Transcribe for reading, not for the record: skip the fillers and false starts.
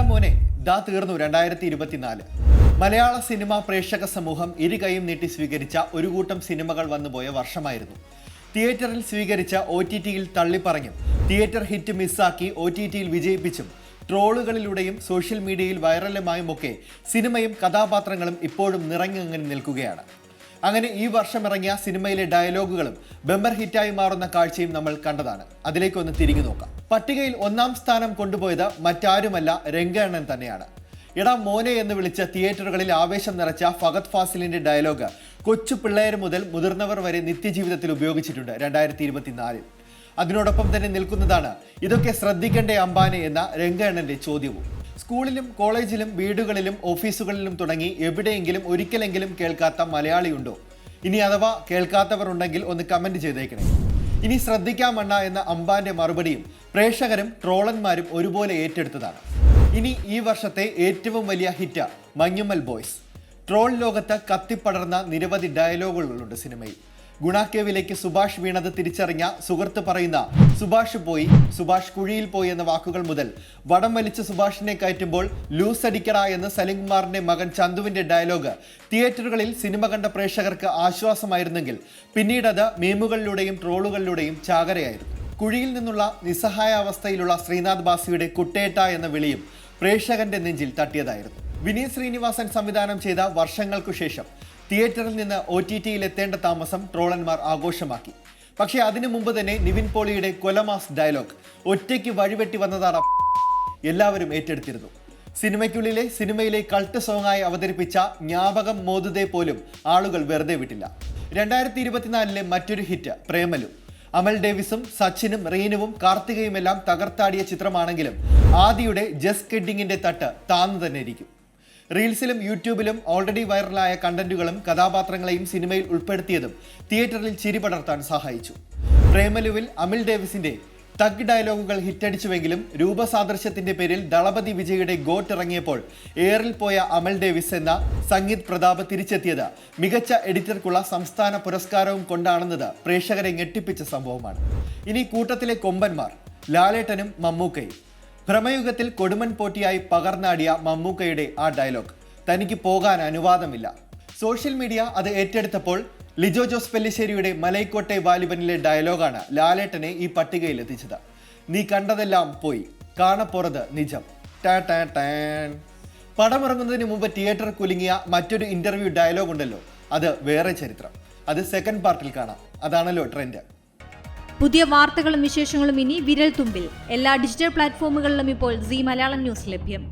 മോനെ ദാ തീർന്നു 2024. മലയാള സിനിമാ പ്രേക്ഷക സമൂഹം ഇരുകൈയും നീട്ടി സ്വീകരിച്ച ഒരു കൂട്ടം സിനിമകൾ വന്നുപോയ വർഷമായിരുന്നു. തിയേറ്ററിൽ സ്വീകരിച്ച OTT-യിൽ തള്ളിപ്പറഞ്ഞും തിയേറ്റർ ഹിറ്റ് മിസ്സാക്കി OTT-യിൽ വിജയിപ്പിച്ചും ട്രോളുകളിലൂടെയും സോഷ്യൽ മീഡിയയിൽ വൈറലുമായുമൊക്കെ സിനിമയും കഥാപാത്രങ്ങളും ഇപ്പോഴും നിറഞ്ഞങ്ങനെ നിൽക്കുകയാണ്. അങ്ങനെ ഈ വർഷം ഇറങ്ങിയ സിനിമയിലെ ഡയലോഗുകളും ബമ്പർ ഹിറ്റായി മാറുന്ന കാഴ്ചയും നമ്മൾ കണ്ടതാണ്. അതിലേക്കൊന്ന് തിരിഞ്ഞു നോക്കാം. പട്ടികയിൽ 1-ാം സ്ഥാനം കൊണ്ടുപോയത് മറ്റാരുമല്ല, രംഗണ്ണൻ തന്നെയാണ്. എടാ മോനെ എന്ന് വിളിച്ച് തിയേറ്ററുകളിൽ ആവേശം നിറച്ച ഫഹദ് ഫാസിലിന്റെ ഡയലോഗ് കൊച്ചു പിള്ളേർ മുതൽ മുതിർന്നവർ വരെ നിത്യജീവിതത്തിൽ ഉപയോഗിച്ചിട്ടുണ്ട് 2024. അതിനോടൊപ്പം തന്നെ നിൽക്കുന്നതാണ് ഇതൊക്കെ ശ്രദ്ധിക്കേണ്ടേ അംബാനെ എന്ന രംഗണ്ണന്റെ ചോദ്യവും. സ്കൂളിലും കോളേജിലും വീടുകളിലും ഓഫീസുകളിലും തുടങ്ങി എവിടെയെങ്കിലും ഒരിക്കലെങ്കിലും കേൾക്കാത്ത മലയാളിയുണ്ടോ? ഇനി അഥവാ കേൾക്കാത്തവർ ഉണ്ടെങ്കിൽ ഒന്ന് കമന്റ് ചെയ്തേക്കണേ. ഇനി ശ്രദ്ധിക്കാമണ്ണ എന്ന അംബാന്റെ മറുപടിയും പ്രേക്ഷകരും ട്രോളന്മാരും ഒരുപോലെ ഏറ്റെടുത്തതാണ്. ഇനി ഈ വർഷത്തെ ഏറ്റവും വലിയ ഹിറ്റ് മഞ്ഞുമ്മൽ ബോയ്സ്. ട്രോൾ ലോകത്ത് കത്തിപ്പടർന്ന നിരവധി ഡയലോഗുകളുണ്ട് സിനിമയിൽ. ഗുണാക്കേവിലേക്ക് സുഭാഷ് വീണത് തിരിച്ചറിഞ്ഞ സുഹൃത്ത് പറയുന്ന സുഭാഷ് പോയി, സുഭാഷ് കുഴിയിൽ പോയി എന്ന വാക്കുകൾ മുതൽ വടം വലിച്ച് സുഭാഷിനെ കയറ്റുമ്പോൾ ലൂസ് അടിക്കട എന്ന് സലിംകുമാറിന്റെ മകൻ ചന്തുവിന്റെ ഡയലോഗ് തിയേറ്ററുകളിൽ സിനിമ കണ്ട പ്രേക്ഷകർക്ക് ആശ്വാസമായിരുന്നെങ്കിൽ പിന്നീടത് മീമുകളിലൂടെയും ട്രോളുകളിലൂടെയും ചാകരയായിരുന്നു. കുഴിയിൽ നിന്നുള്ള നിസ്സഹായാവസ്ഥയിലുള്ള ശ്രീനാഥ് ബാസിയുടെ കുട്ടേട്ട എന്ന വിളിയും പ്രേക്ഷകന്റെ നെഞ്ചിൽ തട്ടിയതായിരുന്നു. വിനീത് ശ്രീനിവാസൻ സംവിധാനം ചെയ്ത വർഷങ്ങൾക്കു ശേഷം തിയേറ്ററിൽ നിന്ന് OTT-യിൽ എത്തേണ്ട താമസം ട്രോളന്മാർ ആഘോഷമാക്കി. പക്ഷേ അതിനു മുമ്പ് തന്നെ നിവിൻ പോളിയുടെ കൊലമാസ് ഡയലോഗ് ഒറ്റയ്ക്ക് വഴിവെട്ടി വന്നതാണ് എല്ലാവരും ഏറ്റെടുത്തിരുന്നു. സിനിമയ്ക്കുള്ളിലെ സിനിമയിലെ കൾട്ട് സോങ്ങായി അവതരിപ്പിച്ച ജ്ഞാപകം മോദുദേ പോലും ആളുകൾ വെറുതെ വിട്ടില്ല. 2024-ലെ മറ്റൊരു ഹിറ്റ് പ്രേമലു. അമൽ ഡേവിസും സച്ചിനും റീനുവും കാർത്തികയുമെല്ലാം തകർത്താടിയ ചിത്രമാണെങ്കിലും ആദിയുടെ ജസ്റ്റ് കിഡിങ്ങിന്റെ തട്ട് താന്നു തന്നെ ഇരിക്കും. റീൽസിലും യൂട്യൂബിലും ഓൾറെഡി വൈറലായ കണ്ടന്റുകളും കഥാപാത്രങ്ങളെയും സിനിമയിൽ ഉൾപ്പെടുത്തിയതും തിയേറ്ററിൽ ചിരി പടർത്താൻ സഹായിച്ചു. പ്രേമലുവിൽ അമൽ ഡേവിസിന്റെ തഗ് ഡയലോഗുകൾ ഹിറ്റടിച്ചുവെങ്കിലും രൂപസാദൃശ്യത്തിന്റെ പേരിൽ ദളപതി വിജയുടെ ഗോട്ട് ഇറങ്ങിയപ്പോൾ എയറിൽ പോയ അമൽ ഡേവിസ് എന്ന സംഗീത് പ്രതാപ് തിരിച്ചെത്തിയത് മികച്ച എഡിറ്റർക്കുള്ള സംസ്ഥാന പുരസ്കാരവും കൊണ്ടാണെന്നത് പ്രേക്ഷകരെ ഞെട്ടിപ്പിച്ച സംഭവമാണ്. ഇനി കൂട്ടത്തിലെ കൊമ്പന്മാർ ലാലേട്ടനും മമ്മൂക്കയും. ഭ്രമയുഗത്തിൽ കൊടുമൺ പോറ്റിയായി പകർന്നാടിയ മമ്മൂക്കയുടെ ആ ഡയലോഗ് തനിക്ക് പോകാൻ അനുവാദമില്ല. സോഷ്യൽ മീഡിയ അത് ഏറ്റെടുത്തപ്പോൾ ലിജോ ജോസ് പെല്ലിശ്ശേരിയുടെ മലൈക്കോട്ടെ വാലിബനിലെ ഡയലോഗാണ് ലാലേട്ടനെ ഈ പട്ടികയിൽ എത്തിച്ചത്. നീ കണ്ടതെല്ലാം പോയി, കാണപ്പുറത് നിജം. പടമിറങ്ങുന്നതിന് മുമ്പ് തിയേറ്റർ കുലുങ്ങിയ മറ്റൊരു ഇന്റർവ്യൂ ഡയലോഗ് ഉണ്ടല്ലോ, അത് വേറെ ചരിത്രം. അത് സെക്കൻഡ് പാർട്ടിൽ കാണാം. അതാണല്ലോ ട്രെൻഡ്. പുതിയ വാർത്തകളും വിശേഷങ്ങളും ഇനി വിരൽ തുമ്പിൽ. എല്ലാ ഡിജിറ്റൽ പ്ലാറ്റ്ഫോമുകളിലും ഇപ്പോൾ സീ മലയാളം ന്യൂസ് ലഭ്യം.